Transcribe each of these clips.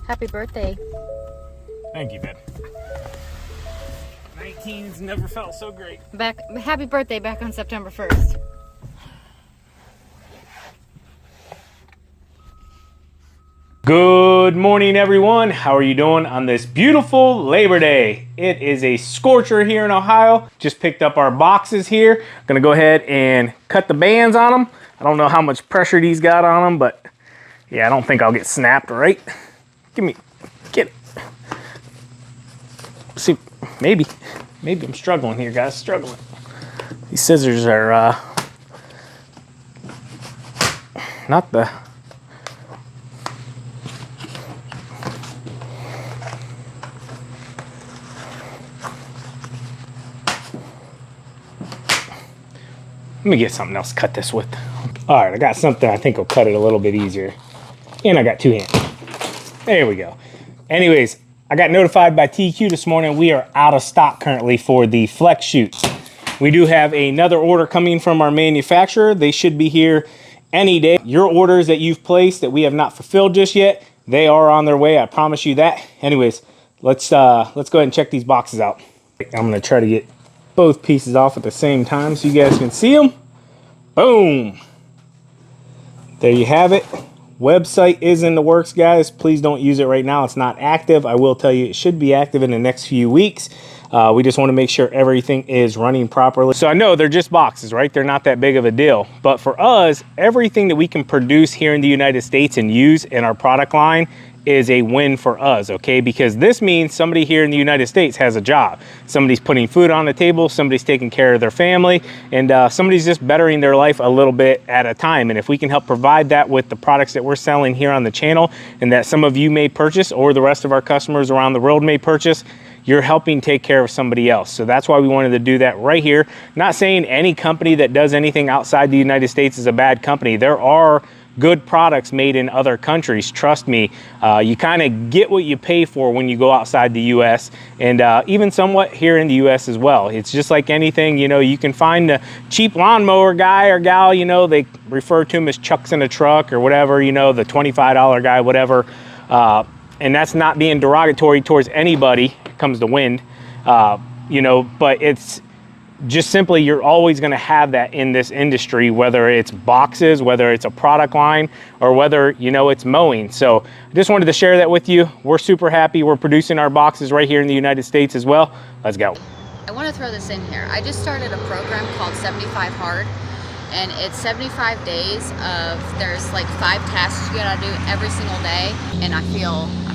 Happy birthday. Thank you, babe. 19's never felt so great. Happy birthday back on September 1st. Good morning, everyone. How are you doing on this beautiful Labor Day? It is a scorcher here in Ohio. Just picked up our boxes here. Gonna go ahead and cut the bands on them. I don't know how much pressure these got on them, but yeah, I don't think I'll get snapped, right? Get it. See, maybe I'm struggling here, guys, struggling. These scissors are not the... Let me get something else to cut this with. All right, I got something I think will cut it a little bit easier. And I got two hands. There we go. Anyways, I got notified by TQ this morning we are out of stock currently for the Flex Chute. We do have another order coming from our manufacturer. They should be here any day. Your orders that you've placed that we have not fulfilled just yet, they are on their way. I promise you that. Anyways, let's go ahead and check these boxes out. I'm gonna try to get both pieces off at the same time so you guys can see them. Boom. There you have it. Website is in the works, guys. Please don't use it right now. It's not active. I will tell you it should be active in the next few weeks. We just want to make sure everything is running properly. So I know they're just boxes, right? They're not that big of a deal. But for us, everything that we can produce here in the United States and use in our product line is a win for us, okay? Because this means somebody here in the United States has a job. Somebody's putting food on the table, somebody's taking care of their family, and somebody's just bettering their life a little bit at a time. And if we can help provide that with the products that we're selling here on the channel and that some of you may purchase or the rest of our customers around the world may purchase, you're helping take care of somebody else. So that's why we wanted to do that right here. Not saying any company that does anything outside the United States is a bad company. There are good products made in other countries. Trust me, you kind of get what you pay for when you go outside the US, and even somewhat here in the US as well. It's just like anything, you know, you can find a cheap lawnmower guy or gal, you know, they refer to him as Chucks in a truck or whatever, you know, the $25 guy, whatever. And that's not being derogatory towards anybody. It comes to wind, you know, but it's just simply, you're always going to have that in this industry, whether it's boxes, whether it's a product line, or whether, you know, it's mowing. So I just wanted to share that with you. We're super happy. We're producing our boxes right here in the United States as well. Let's go. I want to throw this in here. I just started a program called 75 Hard, and it's 75 days of, there's like 5 tasks you gotta do every single day, and I'm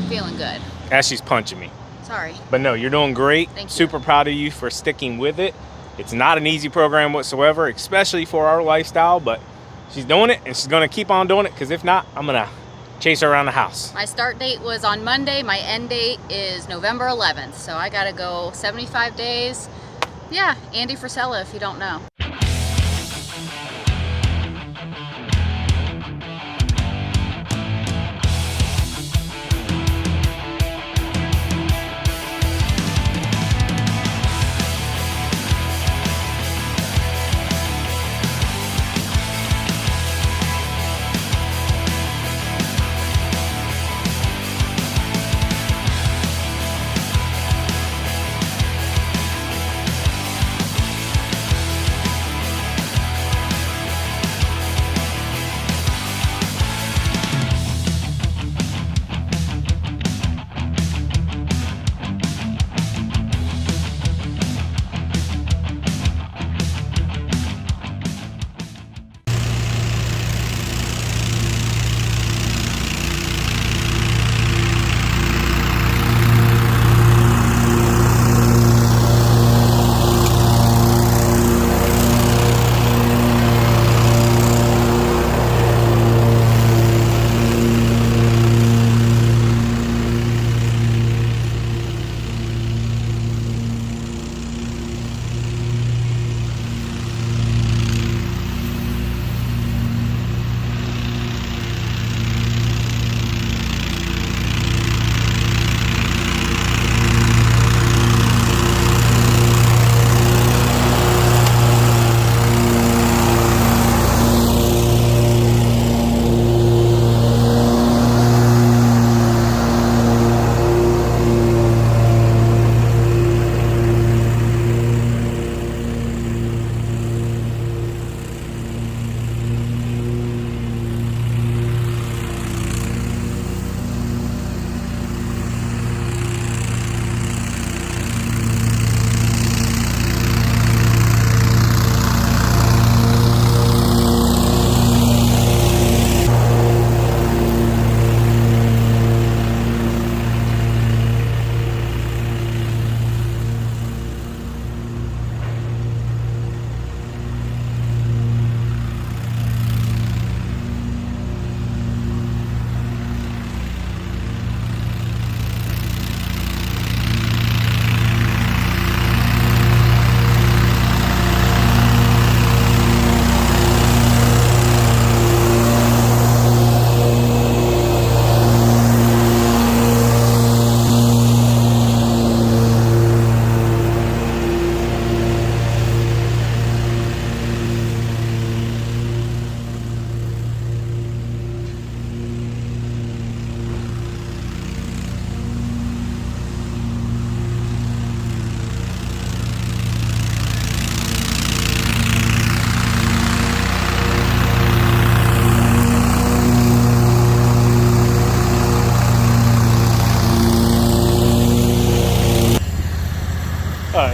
feeling good. Ashley's punching me. Sorry. But no, you're doing great. Thank you. Super proud of you for sticking with it. It's not an easy program whatsoever, especially for our lifestyle, but she's doing it and she's gonna keep on doing it, because if not, I'm gonna chase her around the house. My start date was on Monday. My end date is November 11th. So I gotta go 75 days. Yeah, Andy Frisella if you don't know.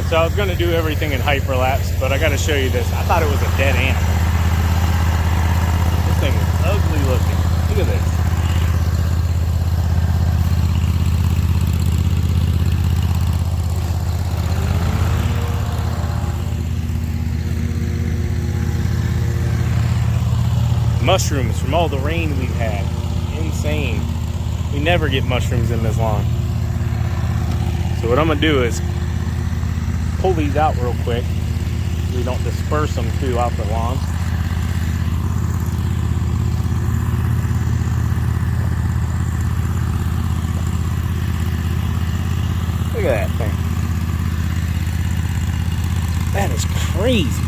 So I was gonna do everything in hyperlapse, but I gotta show you this. I thought it was a dead animal. This thing is ugly looking. Look at this. Mushrooms from all the rain we've had. Insane. We never get mushrooms in this lawn. So what I'm gonna do is pull these out real quick so we don't disperse them throughout the lawn. Look at that thing. That is crazy.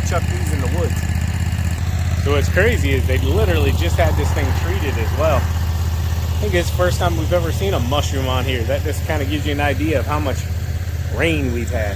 Chuck these in the woods. So what's crazy is they literally just had this thing treated as well. I think it's the first time we've ever seen a mushroom on here. That just kind of gives you an idea of how much rain we've had.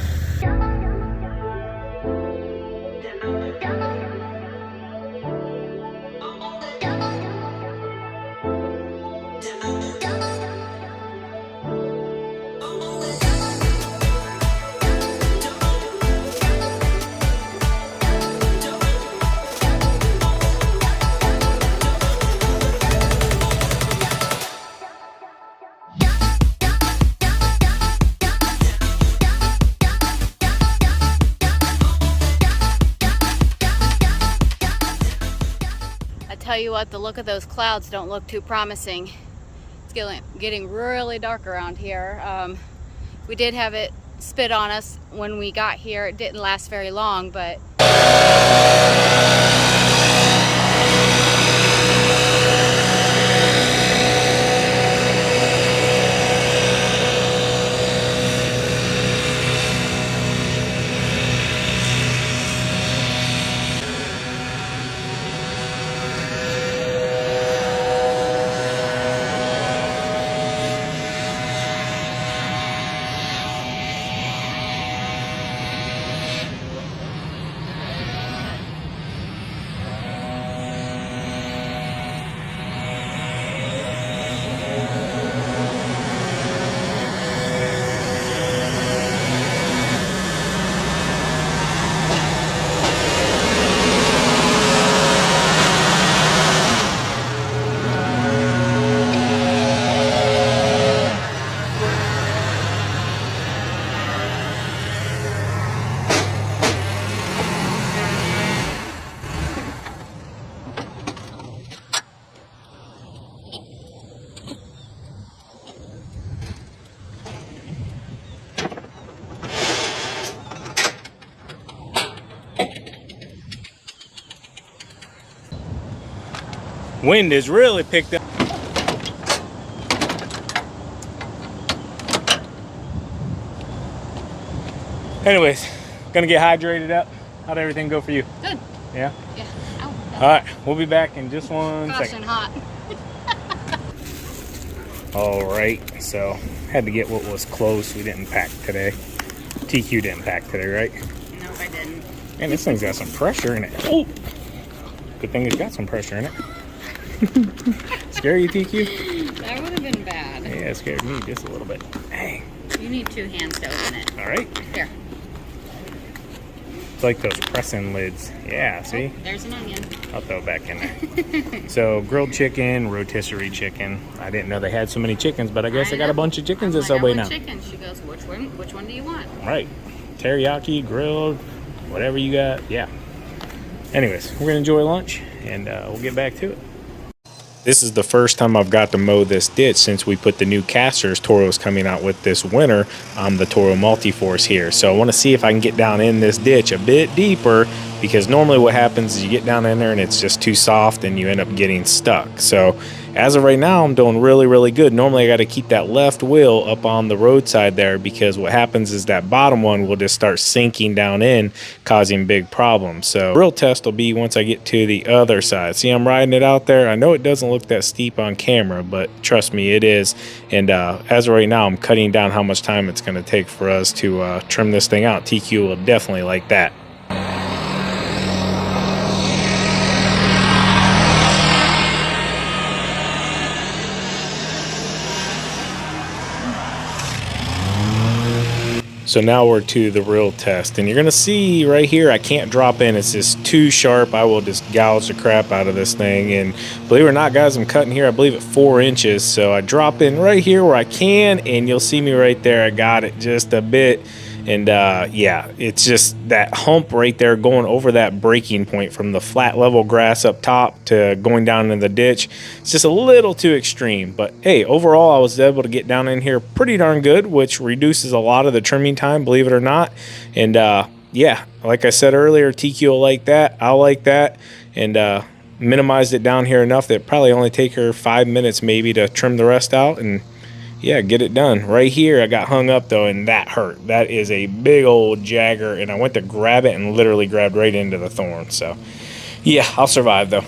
Tell you what, the look of those clouds don't look too promising. It's getting really dark around here. We did have it spit on us when we got here. It didn't last very long, but wind has really picked up. Anyways, gonna get hydrated up. How'd everything go for you? good. Yeah? Yeah. Ow. All right, we'll be back in just one Gosh, second. and hot. All right, so had to get what was close. We didn't pack today. TQ didn't pack today, right? No, I didn't. Man, this thing's got some pressure in it. Oh, good thing it's got some pressure in it. Scare you, TQ? That would have been bad. Yeah, it scared me just a little bit. Dang. You need 2 hands to open it. All right. Here. It's like those press-in lids. Yeah, see? Oh, there's an onion. I'll throw it back in there. So, grilled chicken, rotisserie chicken. I didn't know they had so many chickens, but I guess they got a bunch of chickens at Subway now. Chicken. She goes, which one do you want? Right. Teriyaki, grilled, whatever you got. Yeah. Anyways, we're going to enjoy lunch, and we'll get back to it. This is the first time I've got to mow this ditch since we put the new casters Toro's coming out with this winter on the Toro Multiforce here. So I want to see if I can get down in this ditch a bit deeper, because normally what happens is you get down in there and it's just too soft and you end up getting stuck. So as of right now, I'm doing really good. Normally I got to keep that left wheel up on the roadside there, because what happens is that bottom one will just start sinking down in, causing big problems. So real test will be once I get to the other side. See, I'm riding it out there. I know it doesn't look that steep on camera, but trust me, it is. And as of right now, I'm cutting down how much time it's going to take for us to trim this thing out. TQ will definitely like that. So now we're to the real test, and you're gonna see right here I can't drop in. It's just too sharp. I will just gouge the crap out of this thing, and believe it or not, guys, I'm cutting here I believe at 4 inches. So I drop in right here where I can, and you'll see me right there. I got it just a bit. And yeah, it's just that hump right there going over that breaking point from the flat level grass up top to going down in the ditch. It's just a little too extreme. But hey, overall, I was able to get down in here pretty darn good, which reduces a lot of the trimming time, believe it or not. And yeah, like I said earlier, TQ will like that. I'll like that. And minimized it down here enough that it probably only take her 5 minutes maybe to trim the rest out. And yeah, get it done. Right here, I got hung up though, and that hurt. That is a big old jagger, and I went to grab it and literally grabbed right into the thorn. So yeah, I'll survive though.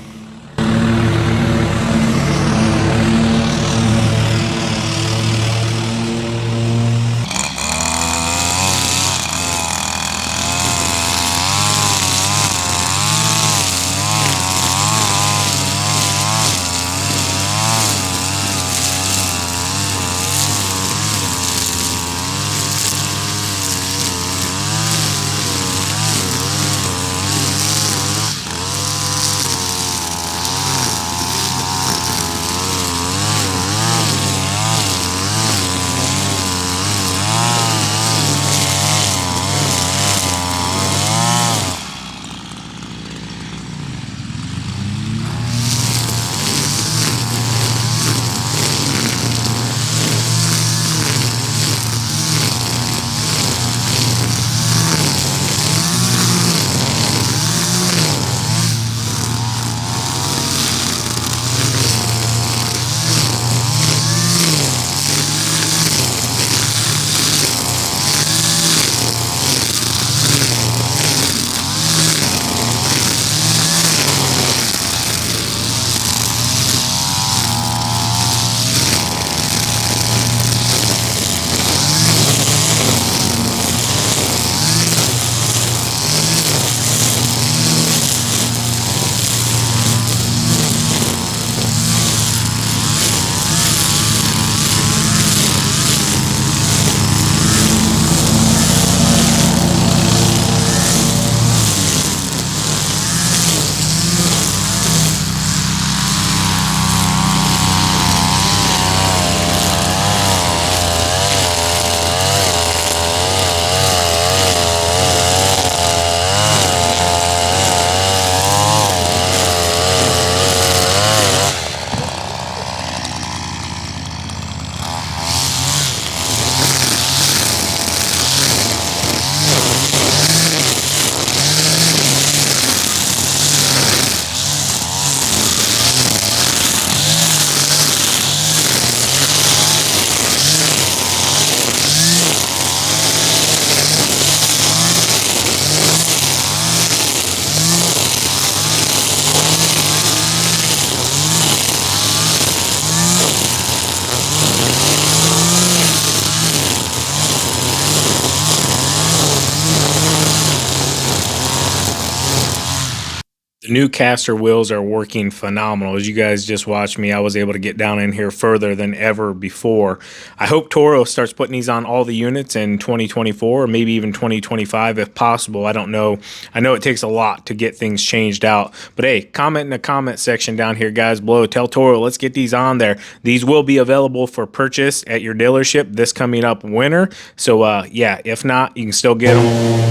The new caster wheels are working phenomenal. As you guys just watched me, I was able to get down in here further than ever before. I hope Toro starts putting these on all the units in 2024, or maybe even 2025 if possible. I don't know. I know it takes a lot to get things changed out. But hey, comment in the comment section down here, guys, below. Tell Toro, let's get these on there. These will be available for purchase at your dealership this coming up winter. So yeah, if not, you can still get them.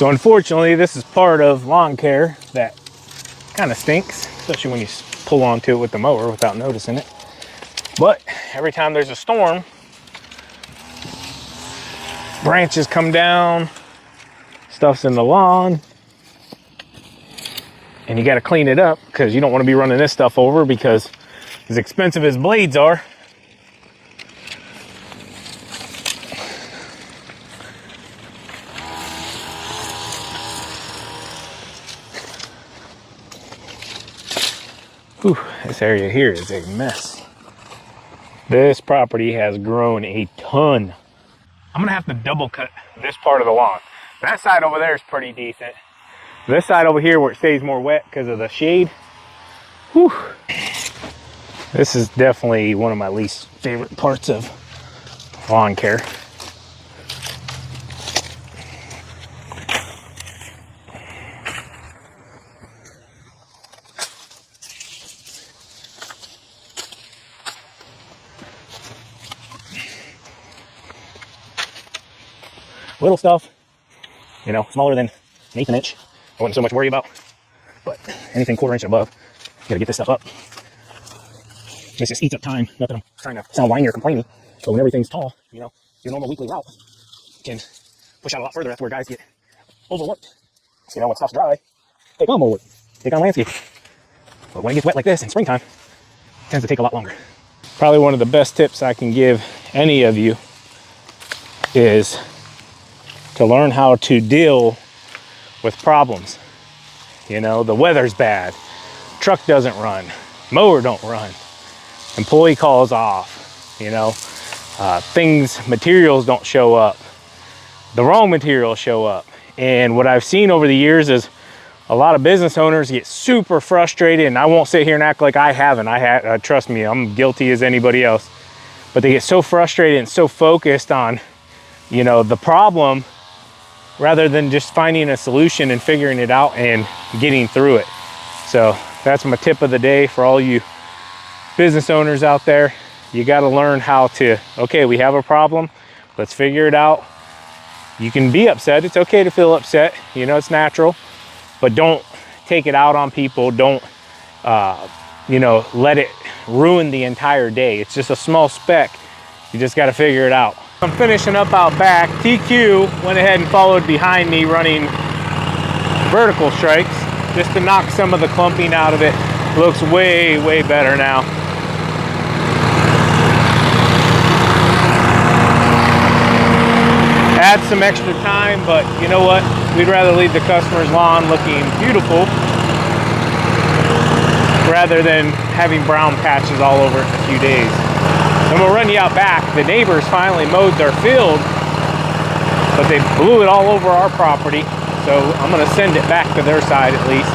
So unfortunately, this is part of lawn care that kind of stinks, especially when you pull onto it with the mower without noticing it. But every time there's a storm, branches come down, stuff's in the lawn, and you got to clean it up because you don't want to be running this stuff over, because as expensive as blades are, whew, this area here is a mess. This property has grown a ton. I'm gonna have to double cut this part of the lawn. That side over there is pretty decent. This side over here where it stays more wet because of the shade, whew. This is definitely one of my least favorite parts of lawn care. Little stuff, you know, smaller than an 1/8 inch, I wouldn't so much worry about, but anything 1/4 inch and above, you gotta get this stuff up. This just eats up time. Not that I'm trying to sound whiny or complaining, but when everything's tall, you know, your normal weekly route can push out a lot further. That's where guys get overworked. So, you know, when stuff's dry, take on more work, take on landscape. But when it gets wet like this in springtime, it tends to take a lot longer. Probably one of the best tips I can give any of you is to learn how to deal with problems. You know, the weather's bad, truck doesn't run, mower don't run, employee calls off, you know, materials don't show up, the wrong materials show up. And what I've seen over the years is a lot of business owners get super frustrated, and I won't sit here and act like I haven't. Trust me, I'm guilty as anybody else. But they get so frustrated and so focused on, you know, the problem, rather than just finding a solution and figuring it out and getting through it. So that's my tip of the day for all you business owners out there. You got to learn how to, okay, we have a problem, let's figure it out. You can be upset, it's okay to feel upset, you know, it's natural, but don't take it out on people. Don't you know, let it ruin the entire day. It's just a small speck, you just got to figure it out. I'm finishing up out back. TQ went ahead and followed behind me running vertical strikes just to knock some of the clumping out of it. Looks way, way better now. Add some extra time, but you know what? We'd rather leave the customer's lawn looking beautiful rather than having brown patches all over it in a few days. And we'll run you out back. The neighbors finally mowed their field, but they blew it all over our property. So I'm gonna send it back to their side at least.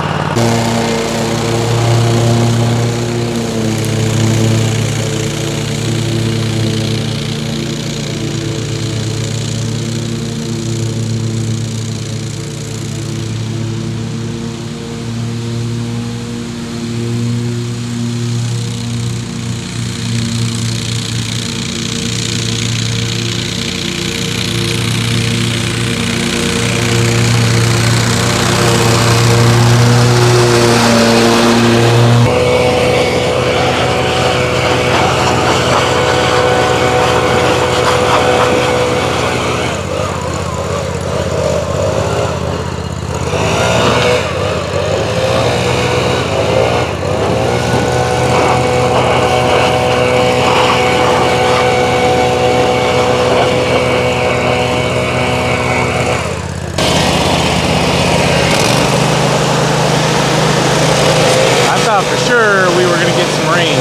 For sure we were gonna get some rain.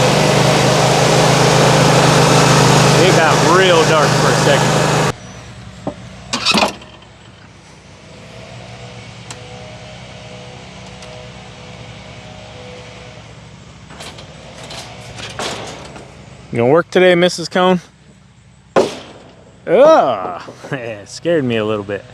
It got real dark for a second. You gonna work today, Mrs. Cone? Oh, it scared me a little bit.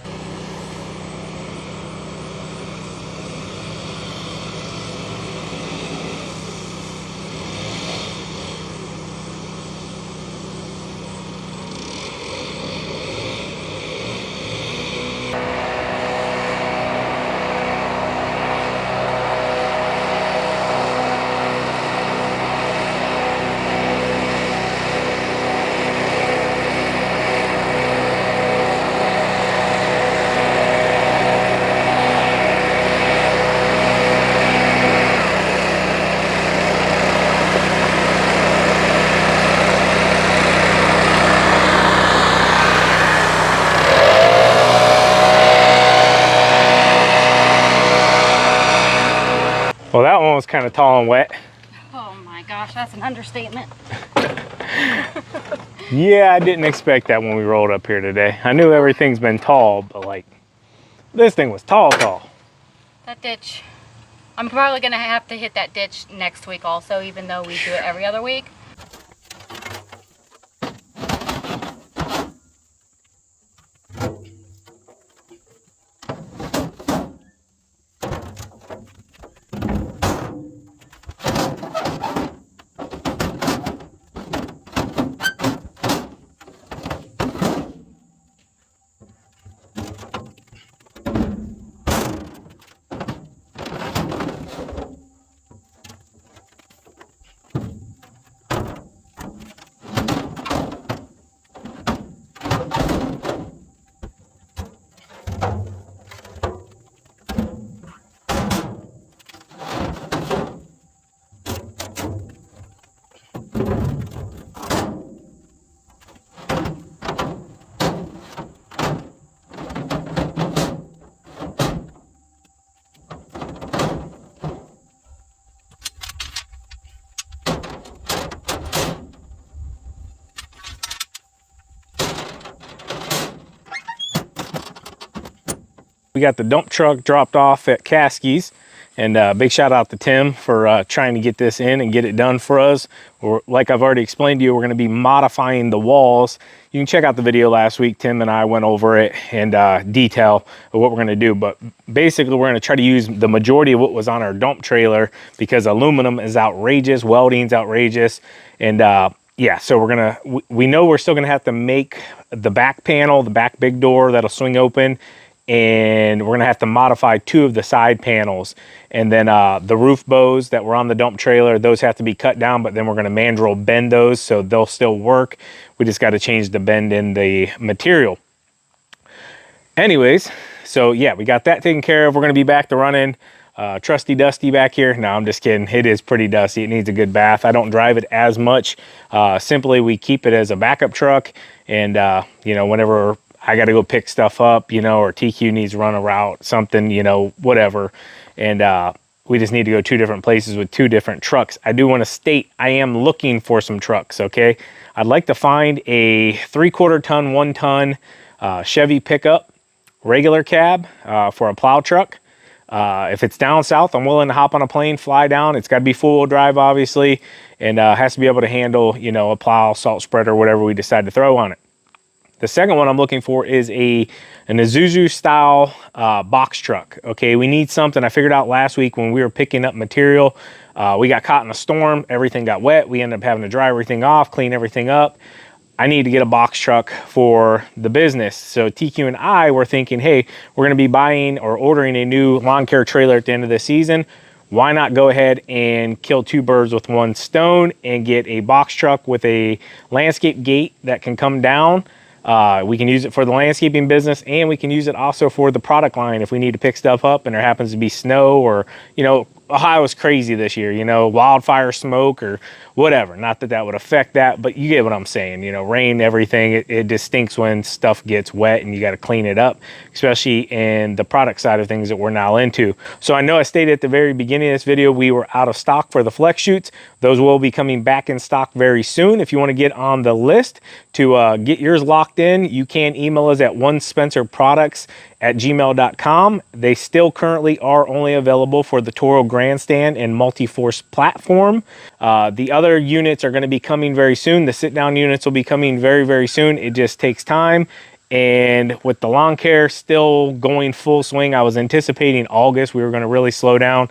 Well, that one was kind of tall and wet. Oh my gosh, that's an understatement. Yeah, I didn't expect that when we rolled up here today. I knew everything's been tall, but like, this thing was tall. That ditch, I'm probably gonna have to hit that ditch next week also, even though we do it every other week. We got the dump truck dropped off at Caskey's, and big shout out to Tim for trying to get this in and get it done for us. Like I've already explained to you, we're going to be modifying the walls. You can check out the video last week. Tim and I went over it and detail of what we're going to do, but basically we're going to try to use the majority of what was on our dump trailer because aluminum is outrageous, welding's outrageous, and yeah, so we're gonna, we know we're still gonna have to make the back panel, the back big door that'll swing open, and we're gonna have to modify 2 of the side panels. And then the roof bows that were on the dump trailer, those have to be cut down, but then we're gonna mandrel bend those so they'll still work. We just gotta change the bend in the material. Anyways, so yeah, we got that taken care of. We're gonna be back to running trusty dusty back here. No, I'm just kidding. It is pretty dusty. It needs a good bath. I don't drive it as much. Simply we keep it as a backup truck, and you know, whenever I got to go pick stuff up, you know, or TQ needs to run a route, something, you know, whatever. And we just need to go 2 different places with 2 different trucks. I do want to state I am looking for some trucks, okay? I'd like to find a 3/4 ton, 1 ton Chevy pickup, regular cab for a plow truck. If it's down south, I'm willing to hop on a plane, fly down. It's got to be 4-wheel drive, obviously, and has to be able to handle, you know, a plow, salt spreader, whatever we decide to throw on it. The second one I'm looking for is an Isuzu style box truck. Okay, we need something. I figured out last week when we were picking up material, we got caught in a storm. Everything got wet. We ended up having to dry everything off, clean everything up. I need to get a box truck for the business. So TQ and I were thinking, hey, we're going to be buying or ordering a new lawn care trailer at the end of the season. Why not go ahead and kill 2 birds with 1 stone and get a box truck with a landscape gate that can come down. We can use it for the landscaping business, and we can use it also for the product line if we need to pick stuff up and there happens to be snow, or, you know, Ohio's crazy this year, you know, wildfire smoke or whatever. Not that that would affect that, but you get what I'm saying. You know, rain, everything, it just stinks when stuff gets wet and you got to clean it up, especially in the product side of things that we're now into. So I know I stated at the very beginning of this video, we were out of stock for the flex chutes. Those will be coming back in stock very soon. If you want to get on the list to get yours locked in, you can email us at onespencerproducts@gmail.com. They still currently are only available for the Toro Grandstand and Multi-Force platform. The other units are going to be coming very soon. The sit-down units will be coming very, very soon. It just takes time. And with the lawn care still going full swing, I was anticipating August we were going to really slow down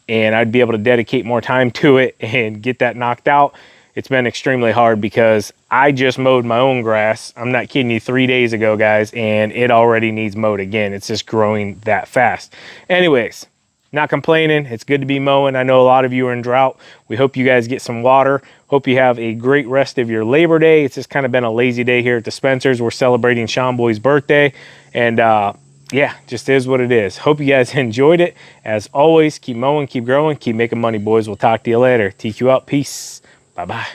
and I'd be able to dedicate more time to it and get that knocked out. It's been extremely hard because I just mowed my own grass. I'm not kidding you, 3 days ago, guys, and it already needs mowed again. It's just growing that fast. Anyways, not complaining. It's good to be mowing. I know a lot of you are in drought. We hope you guys get some water. Hope you have a great rest of your Labor Day. It's just kind of been a lazy day here at the Spencers. We're celebrating Sean Boy's birthday, and yeah, just is what it is. Hope you guys enjoyed it. As always, keep mowing, keep growing, keep making money, boys. We'll talk to you later. TQ out. Peace. Bye-bye.